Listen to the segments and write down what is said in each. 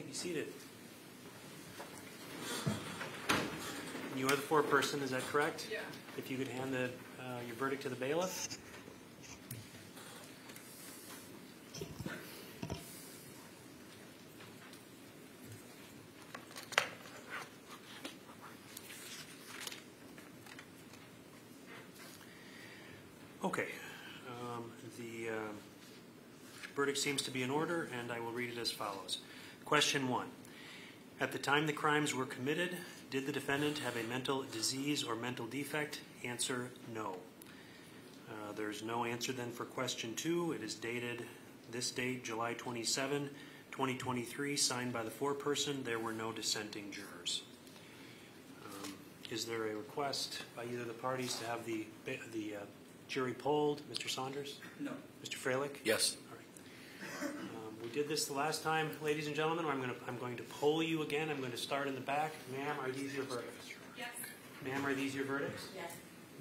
be seated. You are the foreperson, is that correct? Yeah. If you could hand your verdict to the bailiff. Okay. The verdict seems to be in order, and I will read it as follows. Question 1. At the time the crimes were committed, did the defendant have a mental disease or mental defect? Answer, no. There's no answer then for question 2. It is dated this date, July 27, 2023, signed by the foreperson. There were no dissenting jurors. Is there a request by either of the parties to have the jury polled? Mr. Saunders? No. Mr. Freilich? Yes. All right. We did this the last time, ladies and gentlemen. I'm going to poll you again. I'm going to start in the back. Ma'am, are these your verdicts? Yes. Ma'am, are these your verdicts? Yes.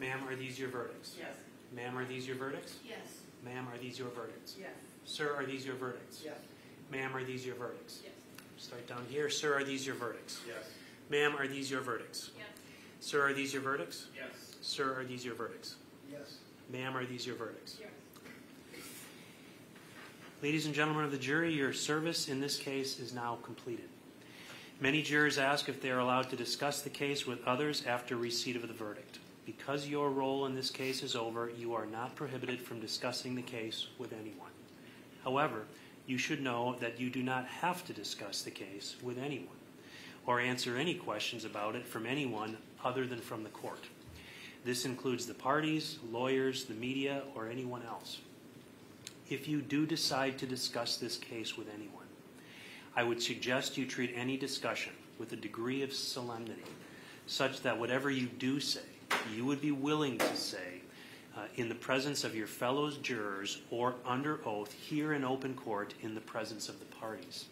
Ma'am, are these your verdicts? Yes. Ma'am, are these your verdicts? Yes. Ma'am, are these your verdicts? Yes. Sir, are these your verdicts? Yes. Ma'am, are these your verdicts? Yes. Start down here. Sir, are these your verdicts? Yes. Ma'am, are these your verdicts? Yes. Sir, are these your verdicts? Yes. Sir, are these your verdicts? Yes. Ma'am, are these your verdicts? Yes. Ladies and gentlemen of the jury, your service in this case is now completed. Many jurors ask if they are allowed to discuss the case with others after receipt of the verdict. Because your role in this case is over, you are not prohibited from discussing the case with anyone. However, you should know that you do not have to discuss the case with anyone or answer any questions about it from anyone other than from the court. This includes the parties, lawyers, the media, or anyone else. If you do decide to discuss this case with anyone, I would suggest you treat any discussion with a degree of solemnity, such that whatever you do say, you would be willing to say in the presence of your fellow jurors or under oath here in open court in the presence of the parties.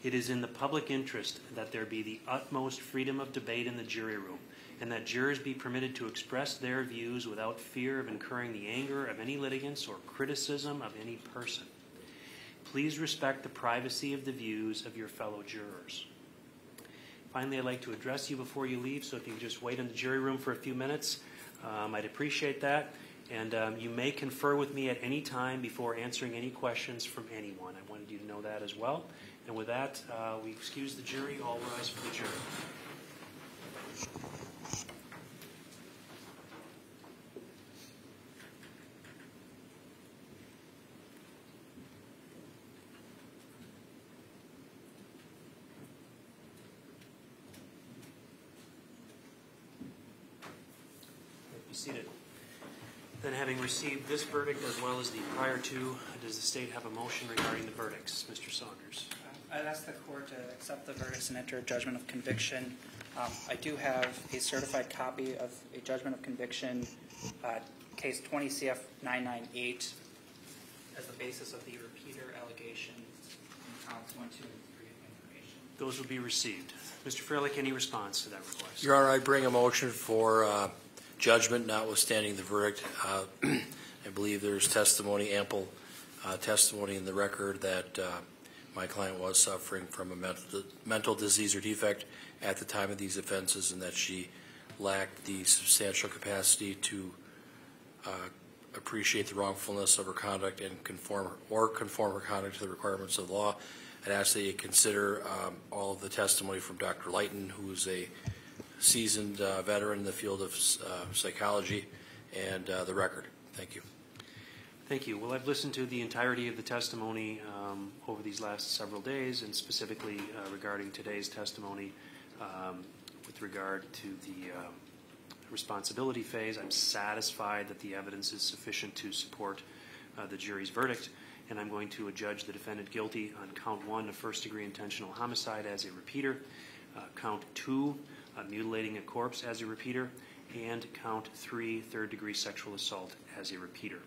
It is in the public interest that there be the utmost freedom of debate in the jury room, and that jurors be permitted to express their views without fear of incurring the anger of any litigants or criticism of any person. Please respect the privacy of the views of your fellow jurors. Finally, I'd like to address you before you leave, so if you could just wait in the jury room for a few minutes, I'd appreciate that. And you may confer with me at any time before answering any questions from anyone. I wanted you to know that as well. And with that, we excuse the jury. All rise for the jury. Be seated. Then, having received this verdict as well as the prior two, does the state have a motion regarding the verdicts? Mr. Saunders. I'd ask the court to accept the verdicts and enter a judgment of conviction. I do have a certified copy of a judgment of conviction, case 20 CF 998, as the basis of the repeater allegation in counts 1, 2, and 3 of information. Those will be received. Mr. Freilich, any response to that request? Your Honor, I bring a motion for judgment notwithstanding the verdict. I believe there's testimony, ample testimony in the record that my client was suffering from a mental disease or defect at the time of these offenses, and that she lacked the substantial capacity to appreciate the wrongfulness of her conduct and conform her conduct to the requirements of the law. I'd ask that you consider all of the testimony from Dr. Lighton, who is a seasoned veteran in the field of psychology, and the record. Thank you. Thank you. Well, I've listened to the entirety of the testimony over these last several days, and specifically regarding today's testimony with regard to the responsibility phase. I'm satisfied that the evidence is sufficient to support the jury's verdict, and I'm going to adjudge the defendant guilty on count 1 of first-degree intentional homicide as a repeater, count 2, mutilating a corpse as a repeater, and count 3, third-degree sexual assault as a repeater.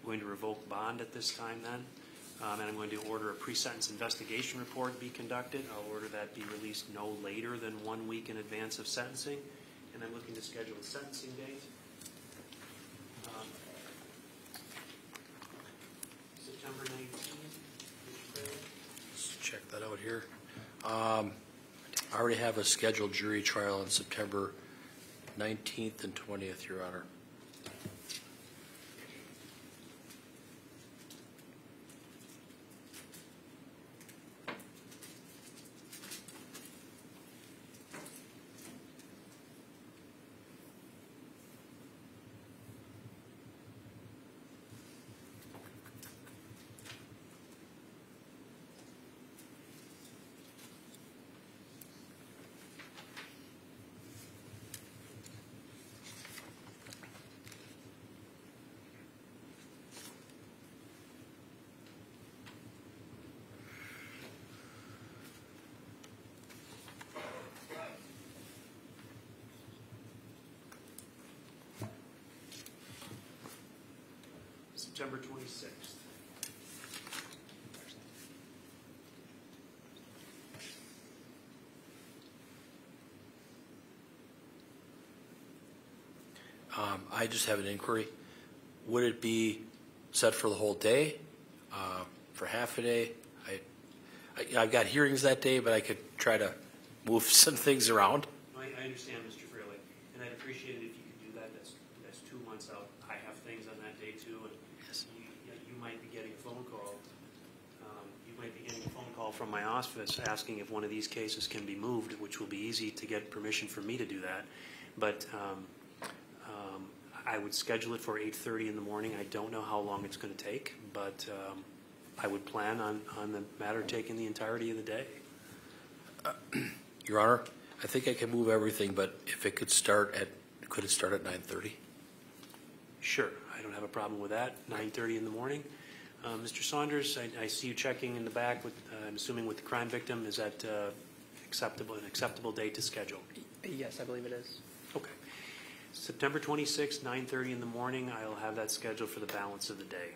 I'm going to revoke bond at this time then, and I'm going to order a pre-sentence investigation report be conducted. I'll order that be released no later than 1 week in advance of sentencing, and I'm looking to schedule a sentencing date. September 19th. Let's check that out here. I already have a scheduled jury trial on September 19th and 20th, Your Honor. September 26th. I just have an inquiry. Would it be set for the whole day, for half a day? I've got hearings that day, but I could try to move some things around. I understand, Mr. Fraley, and I'd appreciate it if you could do that. That's 2 months out. I have things on that day too, and Yes. you might be getting a phone call. You might be getting a phone call from my office asking if one of these cases can be moved, which will be easy to get permission for me to do that. But I would schedule it for 8:30 in the morning. I don't know how long it's going to take, but I would plan on the matter taking the entirety of the day. Your Honor, I think I can move everything, but if it could it start at 9:30? Sure, I don't have a problem with that. 9:30 in the morning. Mr. Saunders, I see you checking in the back. I'm assuming with the crime victim. Is that an acceptable date to schedule? Yes, I believe it is. Okay. September 26th, 9:30 in the morning. I'll have that scheduled for the balance of the day.